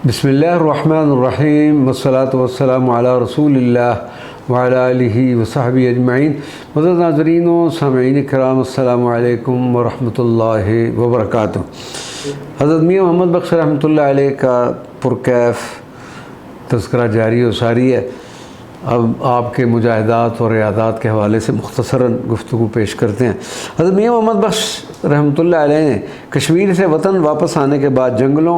بسم اللہ الرحمن الرحیم والصلاة والسلام علی رسول اللہ وعلی آلہ وصحبہ اجمعین۔ معزز ناظرین و سامعین کرام، السلام علیکم ورحمۃ اللہ وبرکاتہ۔ حضرت میاں محمد بخش رحمۃ اللہ علیہ کا پرکیف تذکرہ جاری و ساری ہے۔ اب آپ کے مجاہدات اور ریاضات کے حوالے سے مختصراً گفتگو پیش کرتے ہیں۔ حضرت میاں محمد بخش رحمۃ اللہ علیہ نے کشمیر سے وطن واپس آنے کے بعد جنگلوں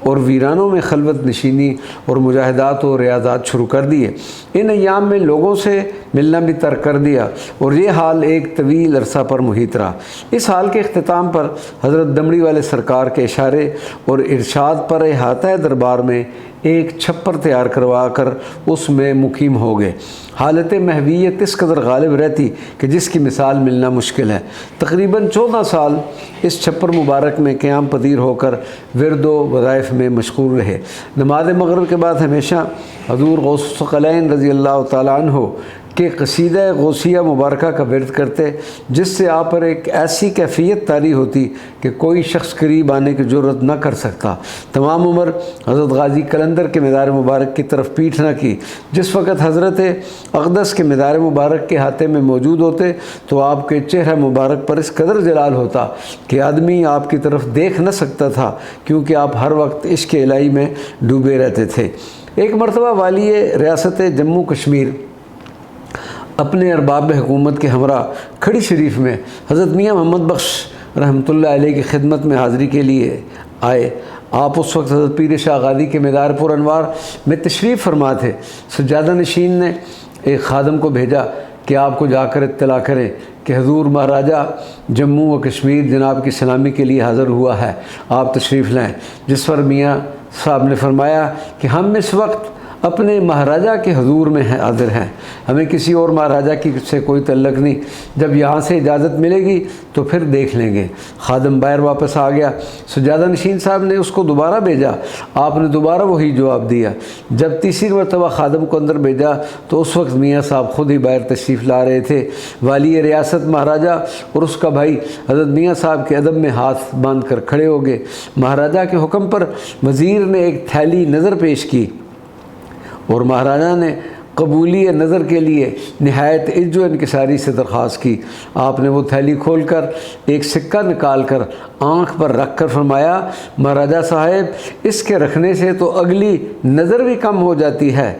اور ویرانوں میں خلوت نشینی اور مجاہدات و ریاضات شروع کر دیے۔ ان ایام میں لوگوں سے ملنا بھی ترک کر دیا اور یہ حال ایک طویل عرصہ پر محیط رہا۔ اس حال کے اختتام پر حضرت دمڑی والے سرکار کے اشارے اور ارشاد پر احاطہ دربار میں ایک چھپر تیار کروا کر اس میں مقیم ہو گئے۔ حالت محویت اس قدر غالب رہتی کہ جس کی مثال ملنا مشکل ہے۔ تقریباً 14 سال اس چھپر مبارک میں قیام پذیر ہو کر ورد و وظائف میں مشغول رہے۔ نماز مغرب کے بعد ہمیشہ حضور غوث الثقلین رضی اللہ تعالیٰ عنہ کہ قصیدہ غوثیہ مبارکہ کا ورد کرتے، جس سے آپ پر ایک ایسی کیفیت طاری ہوتی کہ کوئی شخص قریب آنے کی جرت نہ کر سکتا۔ تمام عمر حضرت غازی قلندر کے مزار مبارک کی طرف پیٹھ نہ کی۔ جس وقت حضرت اقدس کے مزار مبارک کے ہاتھے میں موجود ہوتے تو آپ کے چہرہ مبارک پر اس قدر جلال ہوتا کہ آدمی آپ کی طرف دیکھ نہ سکتا تھا، کیونکہ آپ ہر وقت عشق الہی میں ڈوبے رہتے تھے۔ ایک مرتبہ والی ریاست جموں کشمیر اپنے ارباب حکومت کے ہمراہ کھڑی شریف میں حضرت میاں محمد بخش رحمۃ اللہ علیہ کی خدمت میں حاضری کے لیے آئے۔ آپ اس وقت حضرت پیر شاہ غازی کے مزار پر انوار میں تشریف فرما تھے۔ سجادہ نشین نے ایک خادم کو بھیجا کہ آپ کو جا کر اطلاع کریں کہ حضور مہاراجہ جموں و کشمیر جناب کی سلامی کے لیے حاضر ہوا ہے، آپ تشریف لائیں۔ جس پر میاں صاحب نے فرمایا کہ ہم اس وقت اپنے مہاراجہ کے حضور میں حاضر ہیں، ہمیں کسی اور مہاراجہ کی سے کوئی تعلق نہیں، جب یہاں سے اجازت ملے گی تو پھر دیکھ لیں گے۔ خادم باہر واپس آ گیا۔ سجادہ نشین صاحب نے اس کو دوبارہ بھیجا، آپ نے دوبارہ وہی جواب دیا۔ جب تیسری مرتبہ خادم کو اندر بھیجا تو اس وقت میاں صاحب خود ہی باہر تشریف لا رہے تھے۔ والی ریاست مہاراجہ اور اس کا بھائی حضرت میاں صاحب کے ادب میں ہاتھ باندھ کر کھڑے ہو گئے۔ مہاراجہ کے حکم پر وزیر نے ایک تھیلی نظر پیش کی اور مہاراجہ نے قبولی نظر کے لیے نہایت عز و انکساری سے درخواست کی۔ آپ نے وہ تھیلی کھول کر ایک سکہ نکال کر آنکھ پر رکھ کر فرمایا، مہاراجہ صاحب، اس کے رکھنے سے تو اگلی نظر بھی کم ہو جاتی ہے،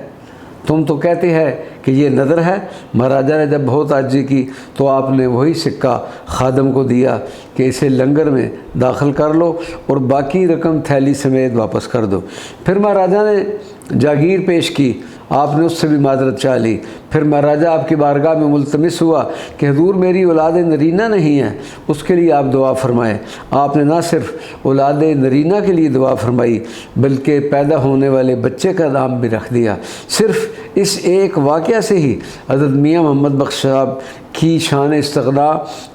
تم تو کہتے ہیں کہ یہ نظر ہے۔ مہاراجہ نے جب بہت عاجزی کی تو آپ نے وہی سکہ خادم کو دیا کہ اسے لنگر میں داخل کر لو اور باقی رقم تھیلی سمیت واپس کر دو۔ پھر مہاراجہ نے جاگیر پیش کی، آپ نے اس سے بھی معذرت چاہ لی۔ پھر مہاراجہ آپ کی بارگاہ میں ملتمس ہوا کہ حضور میری اولاد نرینہ نہیں ہے، اس کے لیے آپ دعا فرمائیں۔ آپ نے نہ صرف اولاد نرینہ کے لیے دعا فرمائی بلکہ پیدا ہونے والے بچے کا نام بھی رکھ دیا۔ صرف اس ایک واقعہ سے ہی حضرت میاں محمد بخش صاحب کی شان استغنا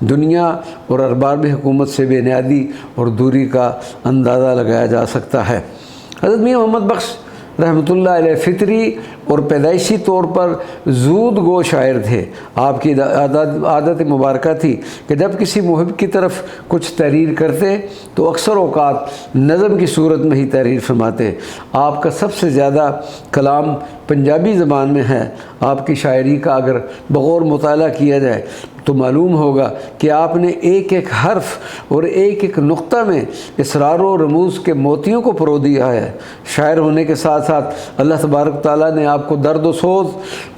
دنیا اور ارباب حکومت سے بے نیادی اور دوری کا اندازہ لگایا جا سکتا ہے۔ حضرت میاں محمد بخش رحمۃ اللہ علیہ فطری اور پیدائشی طور پر زود گو شاعر تھے۔ آپ کی عادت مبارکہ تھی کہ جب کسی محب کی طرف کچھ تحریر کرتے تو اکثر اوقات نظم کی صورت میں ہی تحریر فرماتے۔ آپ کا سب سے زیادہ کلام پنجابی زبان میں ہے۔ آپ کی شاعری کا اگر بغور مطالعہ کیا جائے تو معلوم ہوگا کہ آپ نے ایک ایک حرف اور ایک ایک نقطہ میں اسرار و رموز کے موتیوں کو پرو دیا ہے۔ شاعر ہونے کے ساتھ ساتھ اللہ تبارک تعالیٰ نے آپ کو درد و سوز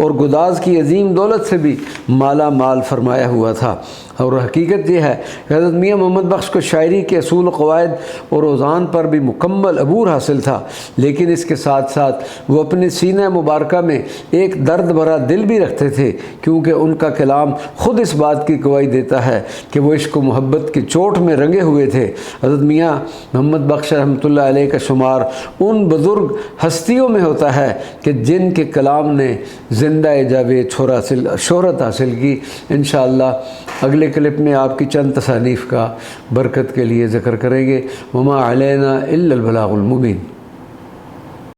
اور گداز کی عظیم دولت سے بھی مالا مال فرمایا ہوا تھا۔ اور حقیقت یہ ہے کہ حضرت میاں محمد بخش کو شاعری کے اصول و قواعد اور اوزان پر بھی مکمل عبور حاصل تھا، لیکن اس کے ساتھ ساتھ وہ اپنے سینہ مبارکہ میں ایک درد بھرا دل بھی رکھتے تھے، کیونکہ ان کا کلام خود اس بات کی گواہی دیتا ہے کہ وہ عشق و محبت کی چوٹ میں رنگے ہوئے تھے۔ حضرت میاں محمد بخش رحمۃ اللہ علیہ کا شمار ان بزرگ ہستیوں میں ہوتا ہے کہ جن کے کلام نے زندہ جاوید شہرت حاصل کی۔ انشاءاللہ اگلے کلپ میں آپ کی چند تصانیف کا برکت کے لیے ذکر کریں گے۔ وما علینا الا البلاغ المبین۔